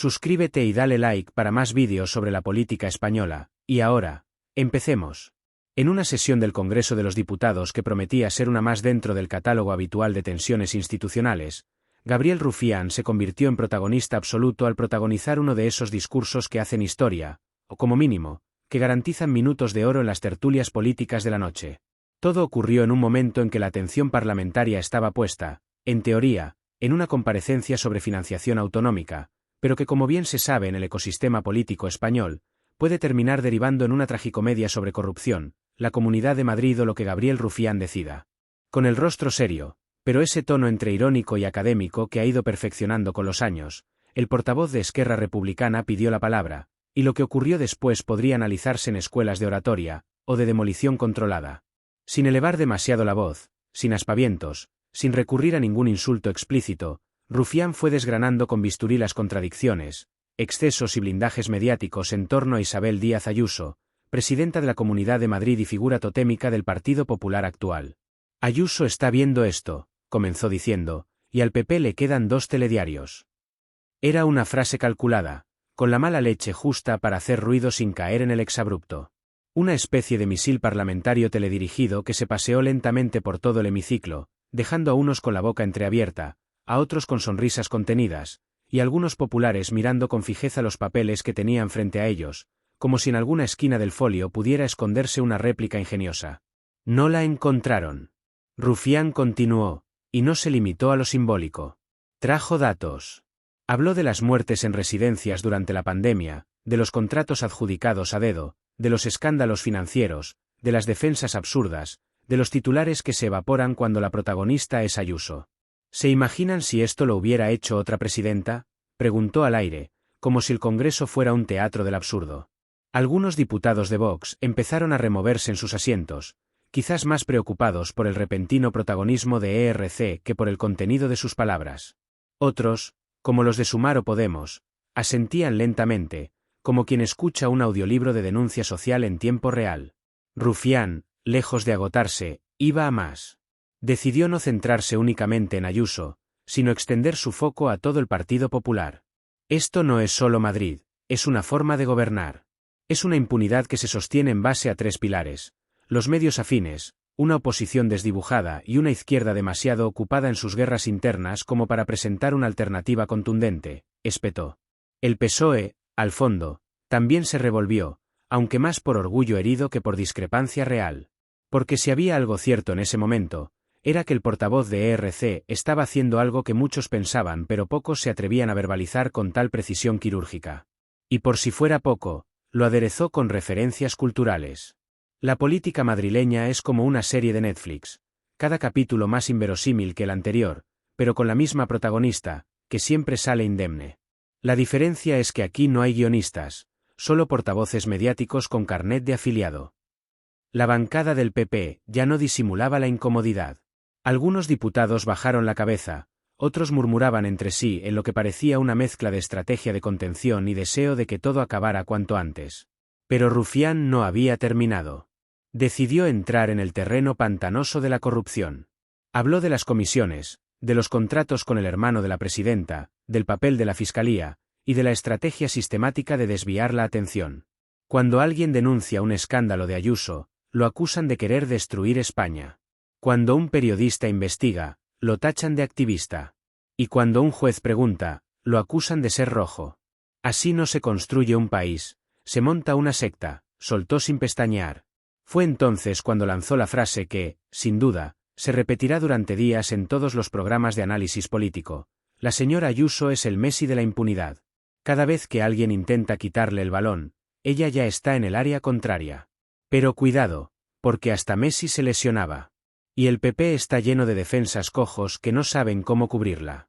Suscríbete y dale like para más vídeos sobre la política española. Y ahora, empecemos. En una sesión del Congreso de los Diputados que prometía ser una más dentro del catálogo habitual de tensiones institucionales, Gabriel Rufián se convirtió en protagonista absoluto al protagonizar uno de esos discursos que hacen historia, o como mínimo, que garantizan minutos de oro en las tertulias políticas de la noche. Todo ocurrió en un momento en que la atención parlamentaria estaba puesta, en teoría, en una comparecencia sobre financiación autonómica, pero que como bien se sabe en el ecosistema político español, puede terminar derivando en una tragicomedia sobre corrupción, la Comunidad de Madrid o lo que Gabriel Rufián decida. Con el rostro serio, pero ese tono entre irónico y académico que ha ido perfeccionando con los años, el portavoz de Esquerra Republicana pidió la palabra, y lo que ocurrió después podría analizarse en escuelas de oratoria, o de demolición controlada. Sin elevar demasiado la voz, sin aspavientos, sin recurrir a ningún insulto explícito, Rufián fue desgranando con bisturí las contradicciones, excesos y blindajes mediáticos en torno a Isabel Díaz Ayuso, presidenta de la Comunidad de Madrid y figura totémica del Partido Popular actual. Ayuso está viendo esto, comenzó diciendo, y al PP le quedan 2 telediarios. Era una frase calculada, con la mala leche justa para hacer ruido sin caer en el exabrupto. Una especie de misil parlamentario teledirigido que se paseó lentamente por todo el hemiciclo, dejando a unos con la boca entreabierta, a otros con sonrisas contenidas, y algunos populares mirando con fijeza los papeles que tenían frente a ellos, como si en alguna esquina del folio pudiera esconderse una réplica ingeniosa. No la encontraron. Rufián continuó, y no se limitó a lo simbólico. Trajo datos. Habló de las muertes en residencias durante la pandemia, de los contratos adjudicados a dedo, de los escándalos financieros, de las defensas absurdas, de los titulares que se evaporan cuando la protagonista es Ayuso. ¿Se imaginan si esto lo hubiera hecho otra presidenta?, preguntó al aire, como si el Congreso fuera un teatro del absurdo. Algunos diputados de Vox empezaron a removerse en sus asientos, quizás más preocupados por el repentino protagonismo de ERC que por el contenido de sus palabras. Otros, como los de Sumar o Podemos, asentían lentamente, como quien escucha un audiolibro de denuncia social en tiempo real. Rufián, lejos de agotarse, iba a más. Decidió no centrarse únicamente en Ayuso, sino extender su foco a todo el Partido Popular. Esto no es solo Madrid, es una forma de gobernar. Es una impunidad que se sostiene en base a 3 pilares: los medios afines, una oposición desdibujada y una izquierda demasiado ocupada en sus guerras internas como para presentar una alternativa contundente, espetó. El PSOE, al fondo, también se revolvió, aunque más por orgullo herido que por discrepancia real. Porque si había algo cierto en ese momento, era que el portavoz de ERC estaba haciendo algo que muchos pensaban pero pocos se atrevían a verbalizar con tal precisión quirúrgica. Y por si fuera poco, lo aderezó con referencias culturales. La política madrileña es como una serie de Netflix, cada capítulo más inverosímil que el anterior, pero con la misma protagonista, que siempre sale indemne. La diferencia es que aquí no hay guionistas, solo portavoces mediáticos con carnet de afiliado. La bancada del PP ya no disimulaba la incomodidad. Algunos diputados bajaron la cabeza, otros murmuraban entre sí en lo que parecía una mezcla de estrategia de contención y deseo de que todo acabara cuanto antes. Pero Rufián no había terminado. Decidió entrar en el terreno pantanoso de la corrupción. Habló de las comisiones, de los contratos con el hermano de la presidenta, del papel de la Fiscalía, y de la estrategia sistemática de desviar la atención. Cuando alguien denuncia un escándalo de Ayuso, lo acusan de querer destruir España. Cuando un periodista investiga, lo tachan de activista. Y cuando un juez pregunta, lo acusan de ser rojo. Así no se construye un país, se monta una secta, soltó sin pestañear. Fue entonces cuando lanzó la frase que, sin duda, se repetirá durante días en todos los programas de análisis político: la señora Ayuso es el Messi de la impunidad. Cada vez que alguien intenta quitarle el balón, ella ya está en el área contraria. Pero cuidado, porque hasta Messi se lesionaba. Y el PP está lleno de defensas cojos que no saben cómo cubrirla.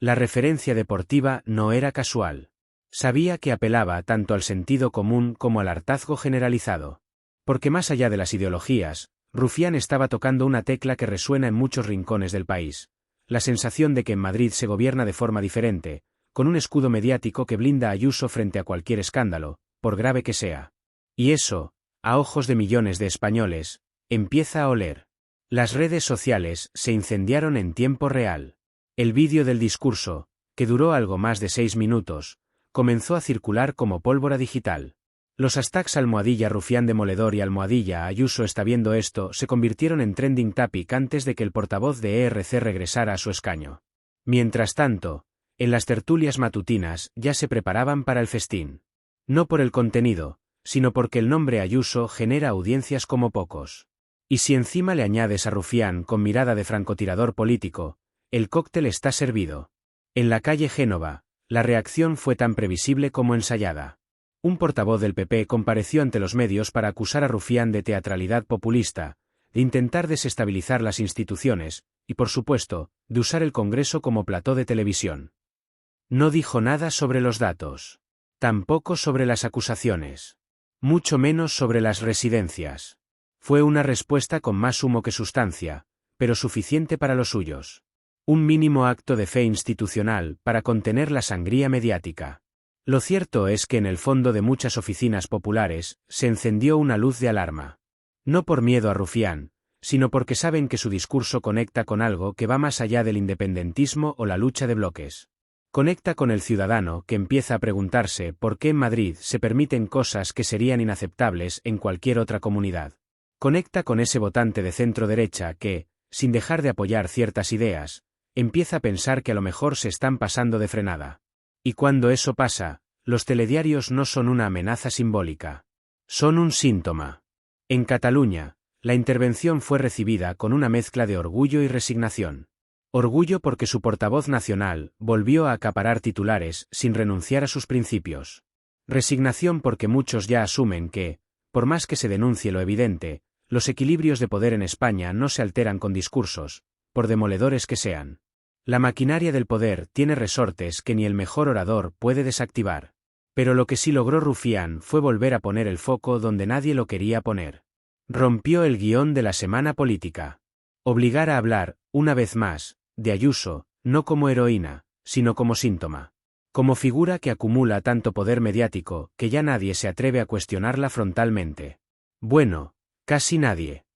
La referencia deportiva no era casual. Sabía que apelaba tanto al sentido común como al hartazgo generalizado. Porque más allá de las ideologías, Rufián estaba tocando una tecla que resuena en muchos rincones del país: la sensación de que en Madrid se gobierna de forma diferente, con un escudo mediático que blinda a Ayuso frente a cualquier escándalo, por grave que sea. Y eso, a ojos de millones de españoles, empieza a oler. Las redes sociales se incendiaron en tiempo real. El vídeo del discurso, que duró algo más de 6 minutos, comenzó a circular como pólvora digital. Los hashtags almohadilla Rufián demoledor y almohadilla Ayuso está viendo esto se convirtieron en trending topic antes de que el portavoz de ERC regresara a su escaño. Mientras tanto, en las tertulias matutinas ya se preparaban para el festín. No por el contenido, sino porque el nombre Ayuso genera audiencias como pocos. Y si encima le añades a Rufián con mirada de francotirador político, el cóctel está servido. En la calle Génova, la reacción fue tan previsible como ensayada. Un portavoz del PP compareció ante los medios para acusar a Rufián de teatralidad populista, de intentar desestabilizar las instituciones, y por supuesto, de usar el Congreso como plató de televisión. No dijo nada sobre los datos. Tampoco sobre las acusaciones. Mucho menos sobre las residencias. Fue una respuesta con más humo que sustancia, pero suficiente para los suyos. Un mínimo acto de fe institucional para contener la sangría mediática. Lo cierto es que en el fondo de muchas oficinas populares se encendió una luz de alarma. No por miedo a Rufián, sino porque saben que su discurso conecta con algo que va más allá del independentismo o la lucha de bloques. Conecta con el ciudadano que empieza a preguntarse por qué en Madrid se permiten cosas que serían inaceptables en cualquier otra comunidad. Conecta con ese votante de centro-derecha que, sin dejar de apoyar ciertas ideas, empieza a pensar que a lo mejor se están pasando de frenada. Y cuando eso pasa, los telediarios no son una amenaza simbólica. Son un síntoma. En Cataluña, la intervención fue recibida con una mezcla de orgullo y resignación. Orgullo porque su portavoz nacional volvió a acaparar titulares sin renunciar a sus principios. Resignación porque muchos ya asumen que, por más que se denuncie lo evidente, los equilibrios de poder en España no se alteran con discursos, por demoledores que sean. La maquinaria del poder tiene resortes que ni el mejor orador puede desactivar. Pero lo que sí logró Rufián fue volver a poner el foco donde nadie lo quería poner. Rompió el guión de la semana política. Obligar a hablar, una vez más, de Ayuso, no como heroína, sino como síntoma. Como figura que acumula tanto poder mediático que ya nadie se atreve a cuestionarla frontalmente. Bueno, casi nadie.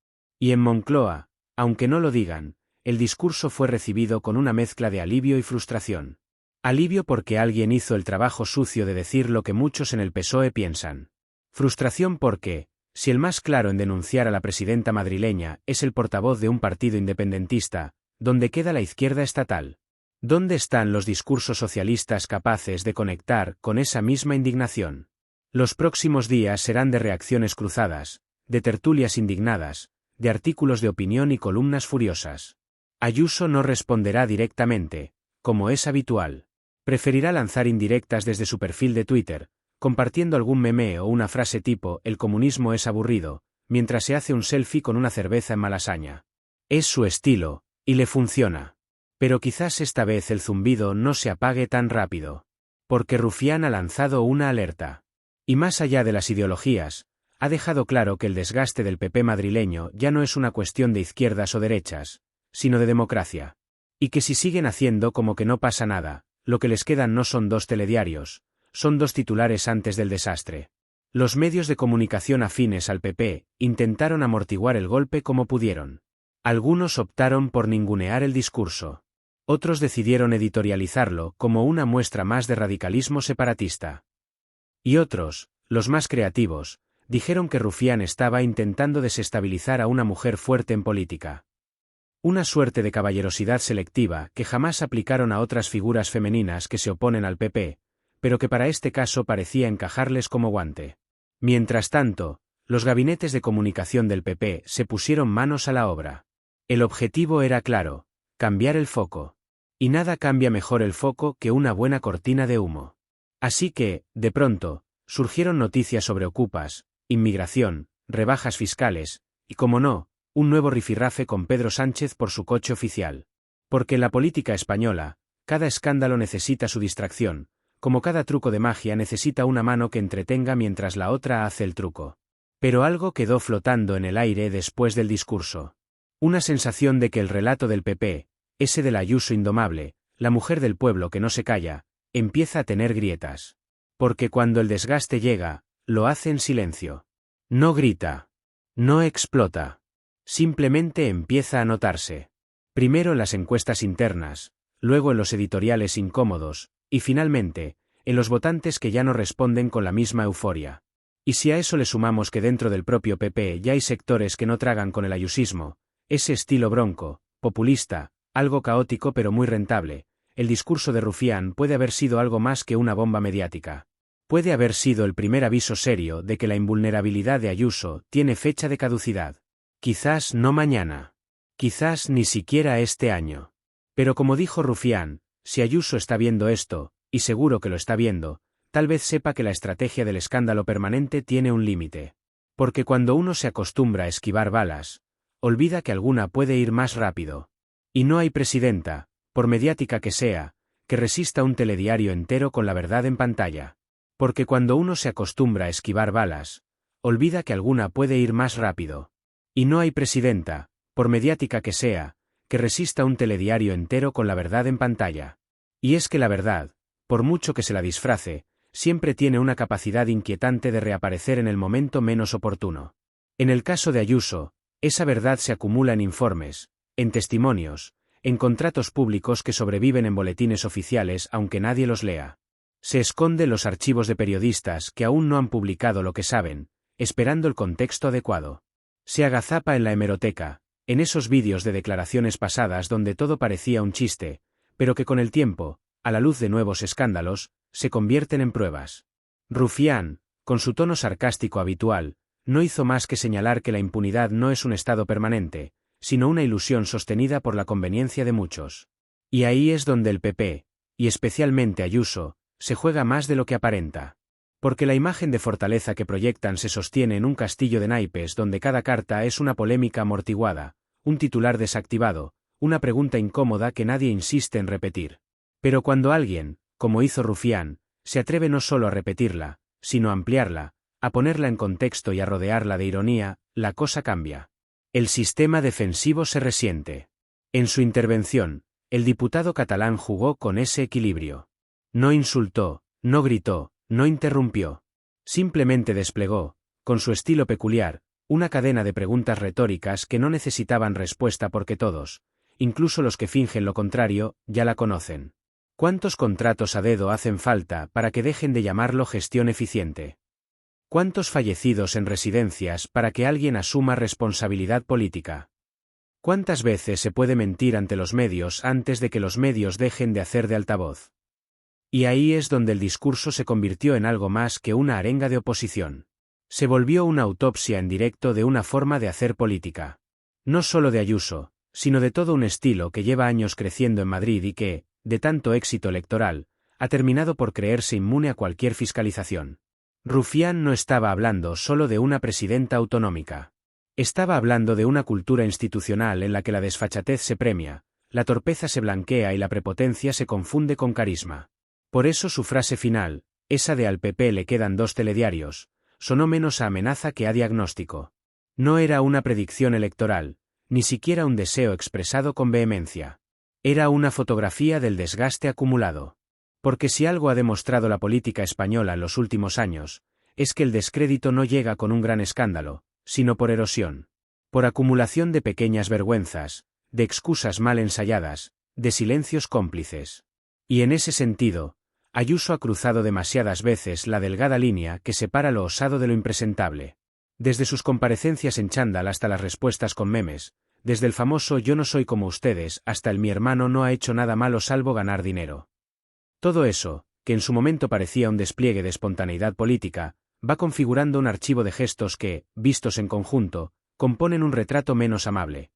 Y en Moncloa, aunque no lo digan, el discurso fue recibido con una mezcla de alivio y frustración. Alivio porque alguien hizo el trabajo sucio de decir lo que muchos en el PSOE piensan. Frustración porque, si el más claro en denunciar a la presidenta madrileña es el portavoz de un partido independentista, ¿dónde queda la izquierda estatal? ¿Dónde están los discursos socialistas capaces de conectar con esa misma indignación? Los próximos días serán de reacciones cruzadas, de tertulias indignadas, de artículos de opinión y columnas furiosas. Ayuso no responderá directamente, como es habitual. Preferirá lanzar indirectas desde su perfil de Twitter, compartiendo algún meme o una frase tipo «el comunismo es aburrido», mientras se hace un selfie con una cerveza en Malasaña. Es su estilo, y le funciona. Pero quizás esta vez el zumbido no se apague tan rápido. Porque Rufián ha lanzado una alerta. Y más allá de las ideologías, ha dejado claro que el desgaste del PP madrileño ya no es una cuestión de izquierdas o derechas, sino de democracia. Y que si siguen haciendo como que no pasa nada, lo que les quedan no son 2 telediarios, son 2 titulares antes del desastre. Los medios de comunicación afines al PP intentaron amortiguar el golpe como pudieron. Algunos optaron por ningunear el discurso. Otros decidieron editorializarlo como una muestra más de radicalismo separatista. Y otros, los más creativos, dijeron que Rufián estaba intentando desestabilizar a una mujer fuerte en política. Una suerte de caballerosidad selectiva que jamás aplicaron a otras figuras femeninas que se oponen al PP, pero que para este caso parecía encajarles como guante. Mientras tanto, los gabinetes de comunicación del PP se pusieron manos a la obra. El objetivo era claro, cambiar el foco. Y nada cambia mejor el foco que una buena cortina de humo. Así que, de pronto, surgieron noticias sobre ocupas, inmigración, rebajas fiscales, y como no, un nuevo rifirrafe con Pedro Sánchez por su coche oficial. Porque en la política española, cada escándalo necesita su distracción, como cada truco de magia necesita una mano que entretenga mientras la otra hace el truco. Pero algo quedó flotando en el aire después del discurso. Una sensación de que el relato del PP, ese de la Ayuso indomable, la mujer del pueblo que no se calla, empieza a tener grietas. Porque cuando el desgaste llega, lo hace en silencio. No grita. No explota. Simplemente empieza a notarse. Primero en las encuestas internas, luego en los editoriales incómodos, y finalmente, en los votantes que ya no responden con la misma euforia. Y si a eso le sumamos que dentro del propio PP ya hay sectores que no tragan con el ayusismo, ese estilo bronco, populista, algo caótico pero muy rentable, el discurso de Rufián puede haber sido algo más que una bomba mediática. Puede haber sido el primer aviso serio de que la invulnerabilidad de Ayuso tiene fecha de caducidad. Quizás no mañana. Quizás ni siquiera este año. Pero como dijo Rufián, si Ayuso está viendo esto, y seguro que lo está viendo, tal vez sepa que la estrategia del escándalo permanente tiene un límite. Porque cuando uno se acostumbra a esquivar balas, olvida que alguna puede ir más rápido. Y no hay presidenta, por mediática que sea, que resista un telediario entero con la verdad en pantalla. Porque cuando uno se acostumbra a esquivar balas, olvida que alguna puede ir más rápido. Y no hay presidenta, por mediática que sea, que resista un telediario entero con la verdad en pantalla. Y es que la verdad, por mucho que se la disfrace, siempre tiene una capacidad inquietante de reaparecer en el momento menos oportuno. En el caso de Ayuso, esa verdad se acumula en informes, en testimonios, en contratos públicos que sobreviven en boletines oficiales aunque nadie los lea. Se esconde en los archivos de periodistas que aún no han publicado lo que saben, esperando el contexto adecuado. Se agazapa en la hemeroteca, en esos vídeos de declaraciones pasadas donde todo parecía un chiste, pero que con el tiempo, a la luz de nuevos escándalos, se convierten en pruebas. Rufián, con su tono sarcástico habitual, no hizo más que señalar que la impunidad no es un estado permanente, sino una ilusión sostenida por la conveniencia de muchos. Y ahí es donde el PP, y especialmente Ayuso, se juega más de lo que aparenta. Porque la imagen de fortaleza que proyectan se sostiene en un castillo de naipes donde cada carta es una polémica amortiguada, un titular desactivado, una pregunta incómoda que nadie insiste en repetir. Pero cuando alguien, como hizo Rufián, se atreve no solo a repetirla, sino a ampliarla, a ponerla en contexto y a rodearla de ironía, la cosa cambia. El sistema defensivo se resiente. En su intervención, el diputado catalán jugó con ese equilibrio. No insultó, no gritó, no interrumpió. Simplemente desplegó, con su estilo peculiar, una cadena de preguntas retóricas que no necesitaban respuesta porque todos, incluso los que fingen lo contrario, ya la conocen. ¿Cuántos contratos a dedo hacen falta para que dejen de llamarlo gestión eficiente? ¿Cuántos fallecidos en residencias para que alguien asuma responsabilidad política? ¿Cuántas veces se puede mentir ante los medios antes de que los medios dejen de hacer de altavoz? Y ahí es donde el discurso se convirtió en algo más que una arenga de oposición. Se volvió una autopsia en directo de una forma de hacer política. No solo de Ayuso, sino de todo un estilo que lleva años creciendo en Madrid y que, de tanto éxito electoral, ha terminado por creerse inmune a cualquier fiscalización. Rufián no estaba hablando solo de una presidenta autonómica. Estaba hablando de una cultura institucional en la que la desfachatez se premia, la torpeza se blanquea y la prepotencia se confunde con carisma. Por eso su frase final, esa de al PP le quedan 2 telediarios, sonó menos a amenaza que a diagnóstico. No era una predicción electoral, ni siquiera un deseo expresado con vehemencia. Era una fotografía del desgaste acumulado. Porque si algo ha demostrado la política española en los últimos años, es que el descrédito no llega con un gran escándalo, sino por erosión. Por acumulación de pequeñas vergüenzas, de excusas mal ensayadas, de silencios cómplices. Y en ese sentido, Ayuso ha cruzado demasiadas veces la delgada línea que separa lo osado de lo impresentable. Desde sus comparecencias en chándal hasta las respuestas con memes, desde el famoso "yo no soy como ustedes" hasta el "mi hermano no ha hecho nada malo salvo ganar dinero". Todo eso, que en su momento parecía un despliegue de espontaneidad política, va configurando un archivo de gestos que, vistos en conjunto, componen un retrato menos amable.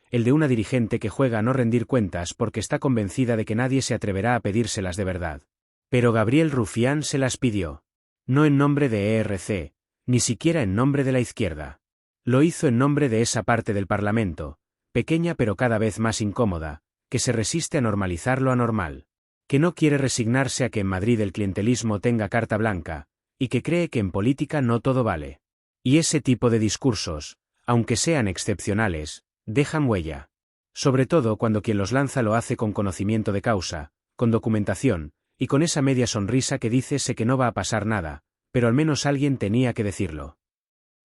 El de una dirigente que juega a no rendir cuentas porque está convencida de que nadie se atreverá a pedírselas de verdad. Pero Gabriel Rufián se las pidió. No en nombre de ERC, ni siquiera en nombre de la izquierda. Lo hizo en nombre de esa parte del Parlamento, pequeña pero cada vez más incómoda, que se resiste a normalizar lo anormal. Que no quiere resignarse a que en Madrid el clientelismo tenga carta blanca, y que cree que en política no todo vale. Y ese tipo de discursos, aunque sean excepcionales, dejan huella. Sobre todo cuando quien los lanza lo hace con conocimiento de causa, con documentación, y con esa media sonrisa que dice sé que no va a pasar nada, pero al menos alguien tenía que decirlo.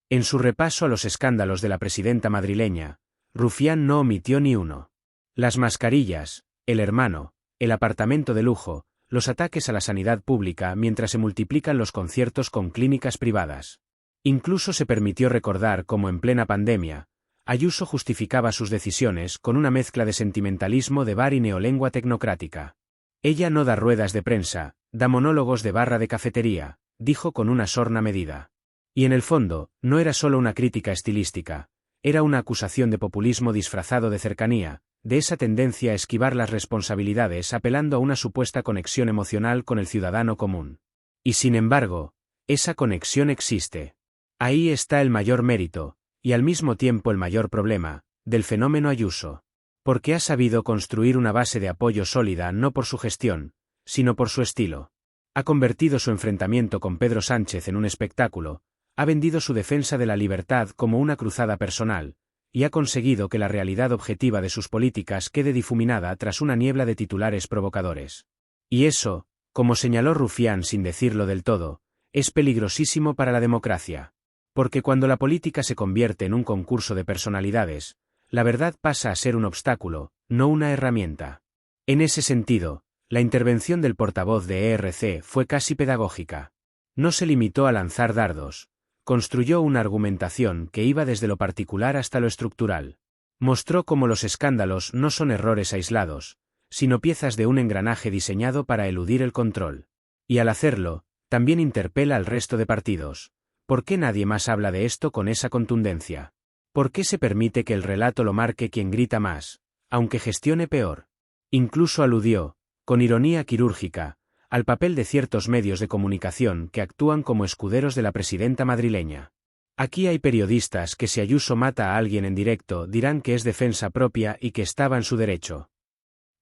En su repaso a los escándalos de la presidenta madrileña, Rufián no omitió ni uno. Las mascarillas, el hermano, el apartamento de lujo, los ataques a la sanidad pública mientras se multiplican los conciertos con clínicas privadas. Incluso se permitió recordar cómo en plena pandemia, Ayuso justificaba sus decisiones con una mezcla de sentimentalismo de bar y neolengua tecnocrática. Ella no da ruedas de prensa, da monólogos de barra de cafetería, dijo con una sorna medida. Y en el fondo, no era solo una crítica estilística, era una acusación de populismo disfrazado de cercanía, de esa tendencia a esquivar las responsabilidades apelando a una supuesta conexión emocional con el ciudadano común. Y sin embargo, esa conexión existe. Ahí está el mayor mérito, y al mismo tiempo el mayor problema, del fenómeno Ayuso. Porque ha sabido construir una base de apoyo sólida no por su gestión, sino por su estilo. Ha convertido su enfrentamiento con Pedro Sánchez en un espectáculo, ha vendido su defensa de la libertad como una cruzada personal, y ha conseguido que la realidad objetiva de sus políticas quede difuminada tras una niebla de titulares provocadores. Y eso, como señaló Rufián sin decirlo del todo, es peligrosísimo para la democracia. Porque cuando la política se convierte en un concurso de personalidades, la verdad pasa a ser un obstáculo, no una herramienta. En ese sentido, la intervención del portavoz de ERC fue casi pedagógica. No se limitó a lanzar dardos, construyó una argumentación que iba desde lo particular hasta lo estructural. Mostró cómo los escándalos no son errores aislados, sino piezas de un engranaje diseñado para eludir el control. Y al hacerlo, también interpela al resto de partidos. ¿Por qué nadie más habla de esto con esa contundencia? ¿Por qué se permite que el relato lo marque quien grita más, aunque gestione peor? Incluso aludió, con ironía quirúrgica, al papel de ciertos medios de comunicación que actúan como escuderos de la presidenta madrileña. Aquí hay periodistas que si Ayuso mata a alguien en directo dirán que es defensa propia y que estaba en su derecho.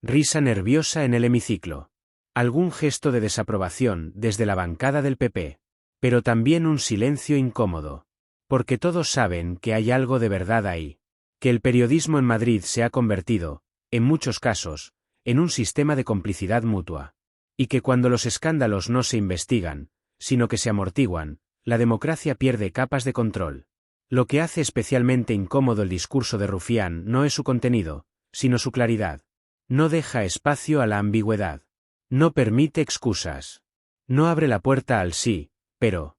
Risa nerviosa en el hemiciclo. Algún gesto de desaprobación desde la bancada del PP. Pero también un silencio incómodo. Porque todos saben que hay algo de verdad ahí. Que el periodismo en Madrid se ha convertido, en muchos casos, en un sistema de complicidad mutua. Y que cuando los escándalos no se investigan, sino que se amortiguan, la democracia pierde capas de control. Lo que hace especialmente incómodo el discurso de Rufián no es su contenido, sino su claridad. No deja espacio a la ambigüedad. No permite excusas. No abre la puerta al sí, pero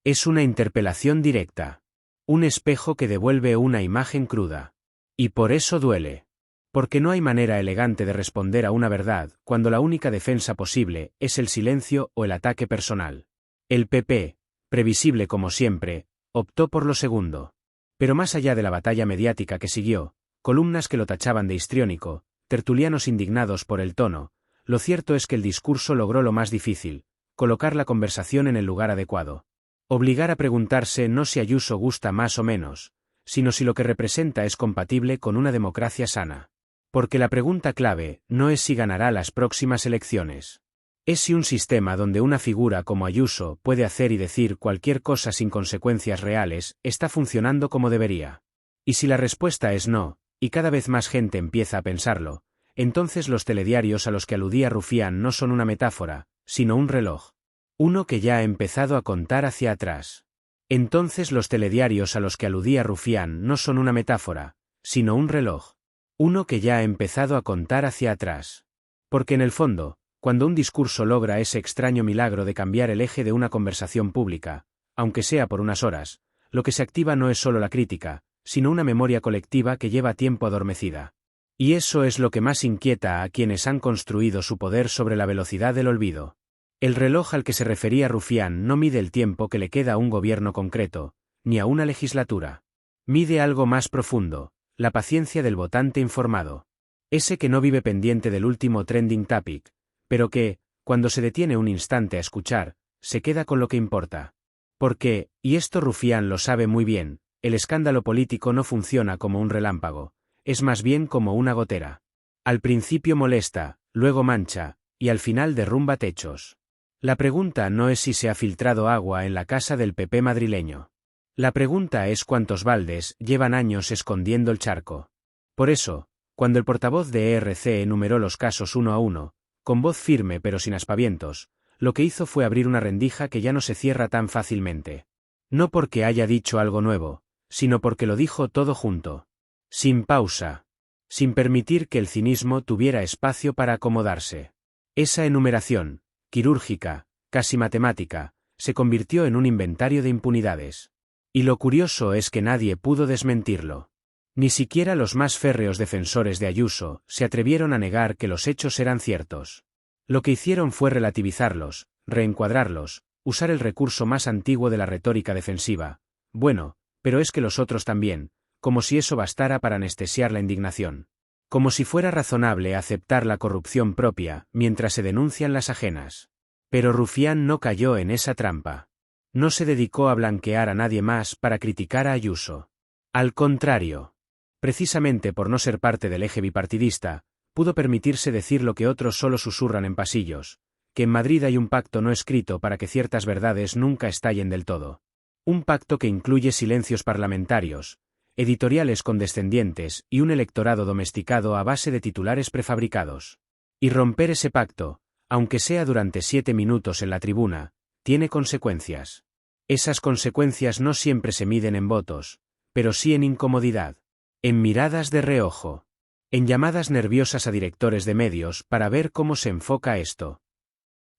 es una interpelación directa. Un espejo que devuelve una imagen cruda. Y por eso duele. Porque no hay manera elegante de responder a una verdad cuando la única defensa posible es el silencio o el ataque personal. El PP, previsible como siempre, optó por lo segundo. Pero más allá de la batalla mediática que siguió, columnas que lo tachaban de histriónico, tertulianos indignados por el tono, lo cierto es que el discurso logró lo más difícil, colocar la conversación en el lugar adecuado. Obligar a preguntarse no si Ayuso gusta más o menos, sino si lo que representa es compatible con una democracia sana. Porque la pregunta clave no es si ganará las próximas elecciones. Es si un sistema donde una figura como Ayuso puede hacer y decir cualquier cosa sin consecuencias reales, está funcionando como debería. Y si la respuesta es no, y cada vez más gente empieza a pensarlo, entonces los telediarios a los que aludía Rufián no son una metáfora, sino un reloj. Uno que ya ha empezado a contar hacia atrás. Entonces los telediarios a los que aludía Rufián no son una metáfora, sino un reloj. Uno que ya ha empezado a contar hacia atrás. Porque en el fondo, cuando un discurso logra ese extraño milagro de cambiar el eje de una conversación pública, aunque sea por unas horas, lo que se activa no es solo la crítica, sino una memoria colectiva que lleva tiempo adormecida. Y eso es lo que más inquieta a quienes han construido su poder sobre la velocidad del olvido. El reloj al que se refería Rufián no mide el tiempo que le queda a un gobierno concreto, ni a una legislatura. Mide algo más profundo, la paciencia del votante informado. Ese que no vive pendiente del último trending topic, pero que, cuando se detiene un instante a escuchar, se queda con lo que importa. Porque, y esto Rufián lo sabe muy bien, el escándalo político no funciona como un relámpago, es más bien como una gotera. Al principio molesta, luego mancha, y al final derrumba techos. La pregunta no es si se ha filtrado agua en la casa del PP madrileño. La pregunta es cuántos baldes llevan años escondiendo el charco. Por eso, cuando el portavoz de ERC enumeró los casos uno a uno, con voz firme pero sin aspavientos, lo que hizo fue abrir una rendija que ya no se cierra tan fácilmente. No porque haya dicho algo nuevo, sino porque lo dijo todo junto. Sin pausa. sin permitir que el cinismo tuviera espacio para acomodarse. Esa enumeración, quirúrgica, casi matemática, se convirtió en un inventario de impunidades. Y lo curioso es que nadie pudo desmentirlo. Ni siquiera los más férreos defensores de Ayuso se atrevieron a negar que los hechos eran ciertos. Lo que hicieron fue relativizarlos, reencuadrarlos, usar el recurso más antiguo de la retórica defensiva. Bueno, pero es que los otros también, como si eso bastara para anestesiar la indignación. Como si fuera razonable aceptar la corrupción propia mientras se denuncian las ajenas. Pero Rufián no cayó en esa trampa. No se dedicó a blanquear a nadie más para criticar a Ayuso. Al contrario. Precisamente por no ser parte del eje bipartidista, pudo permitirse decir lo que otros solo susurran en pasillos, que en Madrid hay un pacto no escrito para que ciertas verdades nunca estallen del todo. Un pacto que incluye silencios parlamentarios, editoriales condescendientes y un electorado domesticado a base de titulares prefabricados. Y romper ese pacto, aunque sea durante 7 minutos en la tribuna, tiene consecuencias. Esas consecuencias no siempre se miden en votos, pero sí en incomodidad, en miradas de reojo, en llamadas nerviosas a directores de medios para ver cómo se enfoca esto.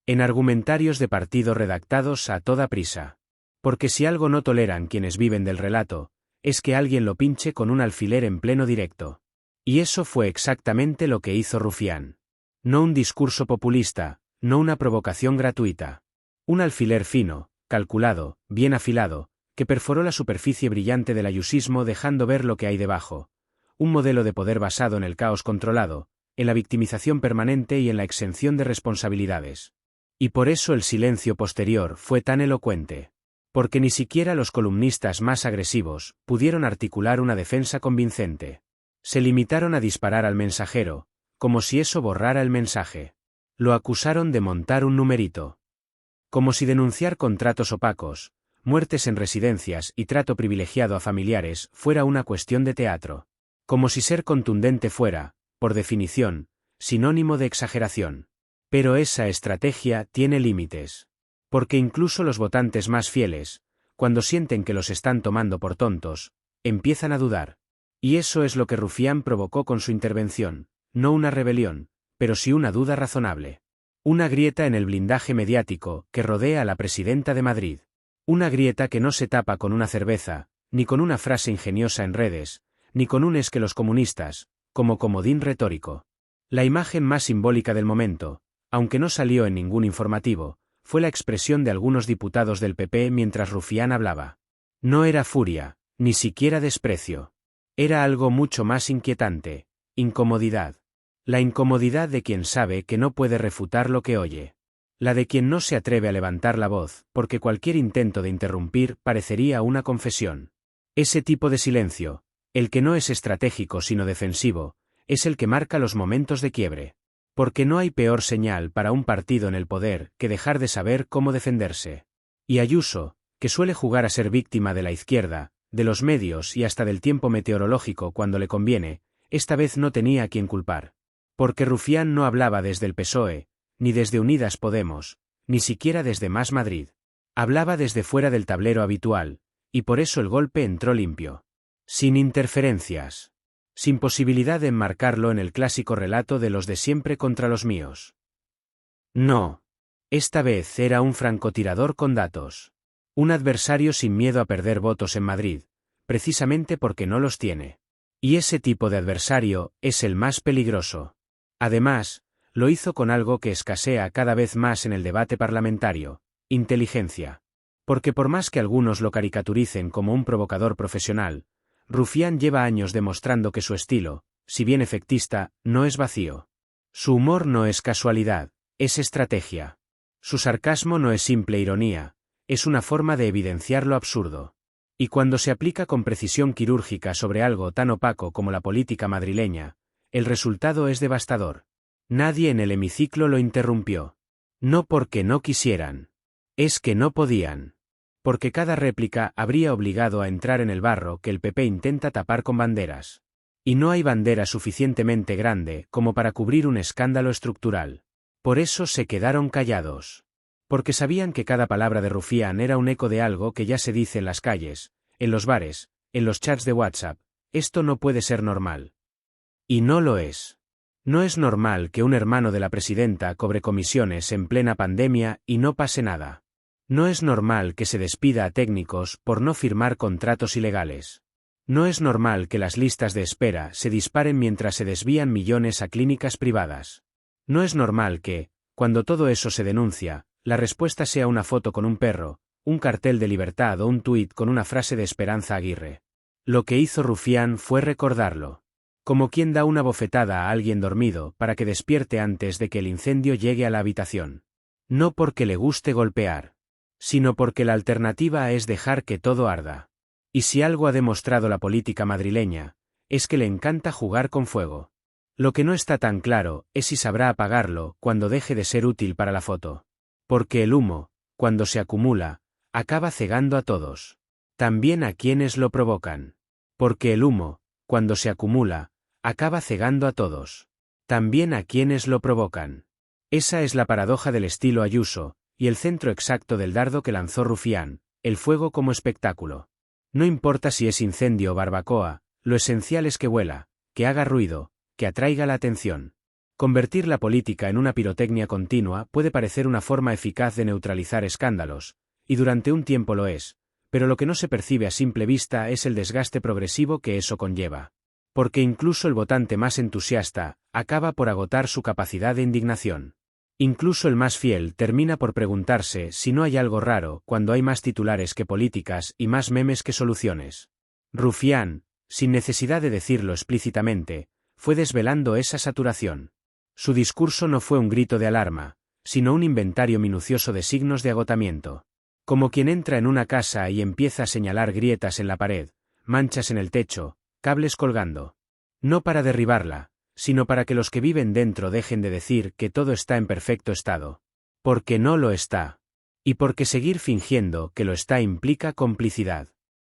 En argumentarios de partido redactados a toda prisa. Porque si algo no toleran quienes viven del relato, es que alguien lo pinche con un alfiler en pleno directo. Y eso fue exactamente lo que hizo Rufián. No un discurso populista, no una provocación gratuita. Un alfiler fino, calculado, bien afilado, que perforó la superficie brillante del ayusismo dejando ver lo que hay debajo. Un modelo de poder basado en el caos controlado, en la victimización permanente y en la exención de responsabilidades. Y por eso el silencio posterior fue tan elocuente. Porque ni siquiera los columnistas más agresivos pudieron articular una defensa convincente. Se limitaron a disparar al mensajero, como si eso borrara el mensaje. Lo acusaron de montar un numerito. Como si denunciar contratos opacos, muertes en residencias y trato privilegiado a familiares fuera una cuestión de teatro. Como si ser contundente fuera, por definición, sinónimo de exageración. Pero esa estrategia tiene límites. Porque incluso los votantes más fieles, cuando sienten que los están tomando por tontos, empiezan a dudar. Y eso es lo que Rufián provocó con su intervención, no una rebelión, pero sí una duda razonable. Una grieta en el blindaje mediático que rodea a la presidenta de Madrid. Una grieta que no se tapa con una cerveza, ni con una frase ingeniosa en redes, ni con un "es que los comunistas", como comodín retórico. La imagen más simbólica del momento, aunque no salió en ningún informativo, fue la expresión de algunos diputados del PP mientras Rufián hablaba. No era furia, ni siquiera desprecio. Era algo mucho más inquietante, incomodidad. La incomodidad de quien sabe que no puede refutar lo que oye. La de quien no se atreve a levantar la voz, porque cualquier intento de interrumpir parecería una confesión. Ese tipo de silencio, el que no es estratégico sino defensivo, es el que marca los momentos de quiebre. Porque no hay peor señal para un partido en el poder que dejar de saber cómo defenderse. Y Ayuso, que suele jugar a ser víctima de la izquierda, de los medios y hasta del tiempo meteorológico cuando le conviene, esta vez no tenía a quien culpar. Porque Rufián no hablaba desde el PSOE, ni desde Unidas Podemos, ni siquiera desde Más Madrid. Hablaba desde fuera del tablero habitual, y por eso el golpe entró limpio. Sin interferencias. Sin posibilidad de enmarcarlo en el clásico relato de los de siempre contra los míos. No. Esta vez era un francotirador con datos. Un adversario sin miedo a perder votos en Madrid, precisamente porque no los tiene. Y ese tipo de adversario es el más peligroso. Además, lo hizo con algo que escasea cada vez más en el debate parlamentario: inteligencia. Porque por más que algunos lo caricaturicen como un provocador profesional, Rufián lleva años demostrando que su estilo, si bien efectista, no es vacío. Su humor no es casualidad, es estrategia. Su sarcasmo no es simple ironía, es una forma de evidenciar lo absurdo. Y cuando se aplica con precisión quirúrgica sobre algo tan opaco como la política madrileña, el resultado es devastador. Nadie en el hemiciclo lo interrumpió. No porque no quisieran. Es que no podían. Porque cada réplica habría obligado a entrar en el barro que el PP intenta tapar con banderas. Y no hay bandera suficientemente grande como para cubrir un escándalo estructural. Por eso se quedaron callados. Porque sabían que cada palabra de Rufián era un eco de algo que ya se dice en las calles, en los bares, en los chats de WhatsApp: esto no puede ser normal. Y no lo es. No es normal que un hermano de la presidenta cobre comisiones en plena pandemia y no pase nada. No es normal que se despida a técnicos por no firmar contratos ilegales. No es normal que las listas de espera se disparen mientras se desvían millones a clínicas privadas. No es normal que, cuando todo eso se denuncia, la respuesta sea una foto con un perro, un cartel de libertad o un tuit con una frase de Esperanza Aguirre. Lo que hizo Rufián fue recordarlo. Como quien da una bofetada a alguien dormido para que despierte antes de que el incendio llegue a la habitación. No porque le guste golpear, sino porque la alternativa es dejar que todo arda. Y si algo ha demostrado la política madrileña, es que le encanta jugar con fuego. Lo que no está tan claro es si sabrá apagarlo cuando deje de ser útil para la foto. Porque el humo, cuando se acumula, acaba cegando a todos. También a quienes lo provocan. Porque el humo, cuando se acumula, acaba cegando a todos. También a quienes lo provocan. Esa es la paradoja del estilo Ayuso, y el centro exacto del dardo que lanzó Rufián, el fuego como espectáculo. No importa si es incendio o barbacoa, lo esencial es que huela, que haga ruido, que atraiga la atención. Convertir la política en una pirotecnia continua puede parecer una forma eficaz de neutralizar escándalos, y durante un tiempo lo es, pero lo que no se percibe a simple vista es el desgaste progresivo que eso conlleva. Porque incluso el votante más entusiasta acaba por agotar su capacidad de indignación. Incluso el más fiel termina por preguntarse si no hay algo raro cuando hay más titulares que políticas y más memes que soluciones. Rufián, sin necesidad de decirlo explícitamente, fue desvelando esa saturación. Su discurso no fue un grito de alarma, sino un inventario minucioso de signos de agotamiento. Como quien entra en una casa y empieza a señalar grietas en la pared, manchas en el techo, cables colgando. No para derribarla, sino para que los que viven dentro dejen de decir que todo está en perfecto estado. Porque no lo está. Y porque seguir fingiendo que lo está implica complicidad.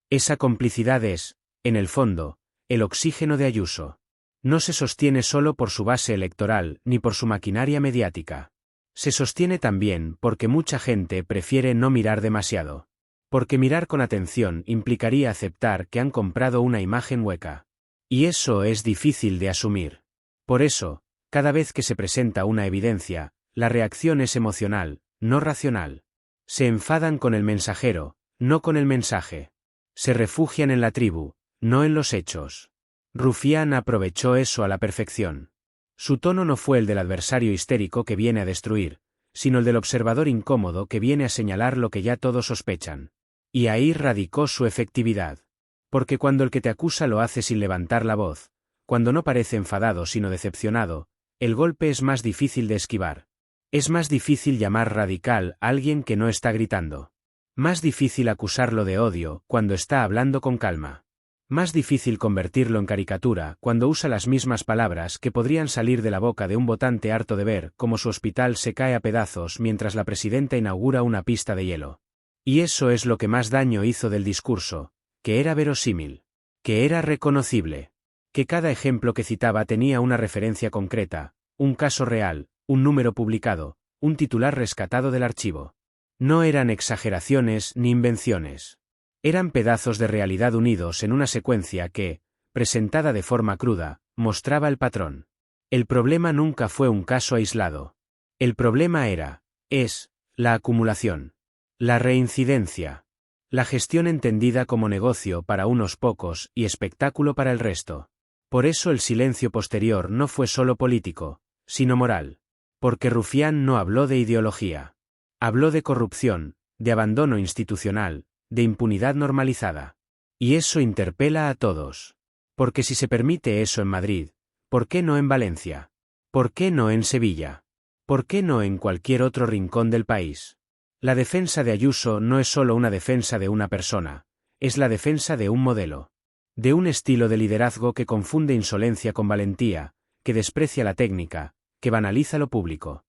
Esa complicidad es, en el fondo, el oxígeno de Ayuso. No se sostiene solo por su base electoral ni por su maquinaria mediática. Se sostiene también porque mucha gente prefiere no mirar demasiado. Porque mirar con atención implicaría aceptar que han comprado una imagen hueca. Y eso es difícil de asumir. Por eso, cada vez que se presenta una evidencia, la reacción es emocional, no racional. Se enfadan con el mensajero, no con el mensaje. Se refugian en la tribu, no en los hechos. Rufián aprovechó eso a la perfección. Su tono no fue el del adversario histérico que viene a destruir, sino el del observador incómodo que viene a señalar lo que ya todos sospechan. Y ahí radicó su efectividad. Porque cuando el que te acusa lo hace sin levantar la voz, cuando no parece enfadado sino decepcionado, el golpe es más difícil de esquivar. Es más difícil llamar radical a alguien que no está gritando. Más difícil acusarlo de odio cuando está hablando con calma. Más difícil convertirlo en caricatura cuando usa las mismas palabras que podrían salir de la boca de un votante harto de ver cómo su hospital se cae a pedazos mientras la presidenta inaugura una pista de hielo. Y eso es lo que más daño hizo del discurso, que era verosímil, que era reconocible, que cada ejemplo que citaba tenía una referencia concreta, un caso real, un número publicado, un titular rescatado del archivo. No eran exageraciones ni invenciones. Eran pedazos de realidad unidos en una secuencia que, presentada de forma cruda, mostraba el patrón. El problema nunca fue un caso aislado. El problema es, la acumulación. La reincidencia. La gestión entendida como negocio para unos pocos y espectáculo para el resto. Por eso el silencio posterior no fue solo político, sino moral. Porque Rufián no habló de ideología. Habló de corrupción, de abandono institucional, de impunidad normalizada. Y eso interpela a todos. Porque si se permite eso en Madrid, ¿por qué no en Valencia? ¿Por qué no en Sevilla? ¿Por qué no en cualquier otro rincón del país? La defensa de Ayuso no es solo una defensa de una persona, es la defensa de un modelo. De un estilo de liderazgo que confunde insolencia con valentía, que desprecia la técnica, que banaliza lo público.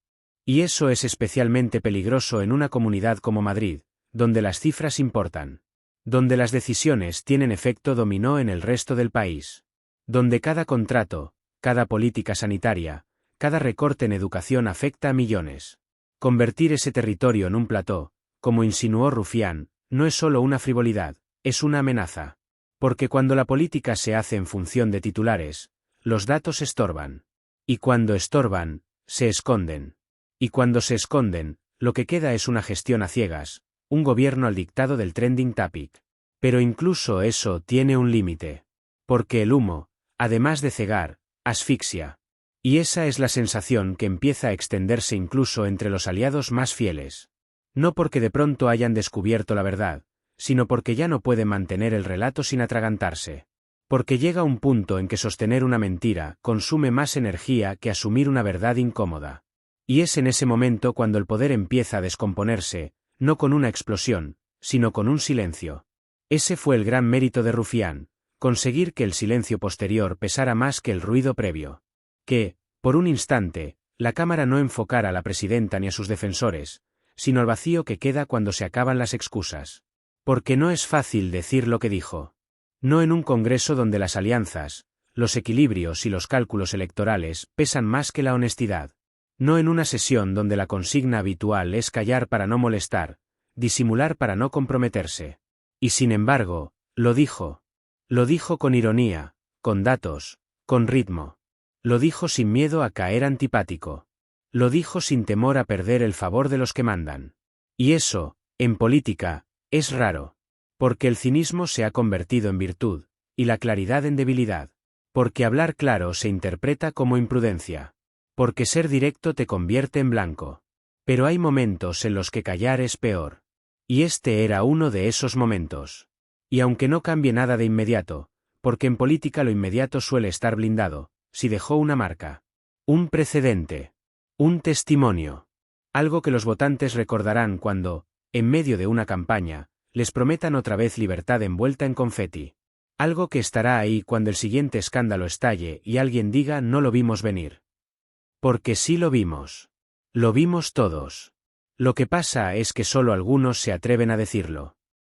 Y eso es especialmente peligroso en una comunidad como Madrid, donde las cifras importan. Donde las decisiones tienen efecto dominó en el resto del país. Donde cada contrato, cada política sanitaria, cada recorte en educación afecta a millones. Convertir ese territorio en un plató, como insinuó Rufián, no es solo una frivolidad, es una amenaza. Porque cuando la política se hace en función de titulares, Los datos estorban. Y cuando estorban, se esconden. Y cuando se esconden, lo que queda es una gestión a ciegas, un gobierno al dictado del trending topic. Pero incluso eso tiene un límite. Porque el humo, además de cegar, asfixia. Y esa es la sensación que empieza a extenderse incluso entre los aliados más fieles. No porque de pronto hayan descubierto la verdad, sino porque ya no pueden mantener el relato sin atragantarse. Porque llega un punto en que sostener una mentira consume más energía que asumir una verdad incómoda. Y es en ese momento cuando el poder empieza a descomponerse, no con una explosión, sino con un silencio. Ese fue el gran mérito de Rufián, conseguir que el silencio posterior pesara más que el ruido previo. Que, por un instante, la cámara no enfocara a la presidenta ni a sus defensores, sino al vacío que queda cuando se acaban las excusas. Porque no es fácil decir lo que dijo. No en un congreso donde las alianzas, los equilibrios y los cálculos electorales pesan más que la honestidad. No en una sesión donde la consigna habitual es callar para no molestar, disimular para no comprometerse. Y sin embargo, lo dijo. Lo dijo con ironía, con datos, con ritmo. Lo dijo sin miedo a caer antipático. Lo dijo sin temor a perder el favor de los que mandan. Y eso, en política, es raro. Porque el cinismo se ha convertido en virtud, y la claridad en debilidad. Porque hablar claro se interpreta como imprudencia. Porque ser directo te convierte en blanco. Pero hay momentos en los que callar es peor. Y este era uno de esos momentos. Y aunque no cambie nada de inmediato, porque en política lo inmediato suele estar blindado, si dejó una marca. Un precedente. Un testimonio. Algo que los votantes recordarán cuando, en medio de una campaña, les prometan otra vez libertad envuelta en confeti. Algo que estará ahí cuando el siguiente escándalo estalle y alguien diga no lo vimos venir. Porque sí lo vimos. Lo vimos todos. Lo que pasa es que solo algunos se atreven a decirlo.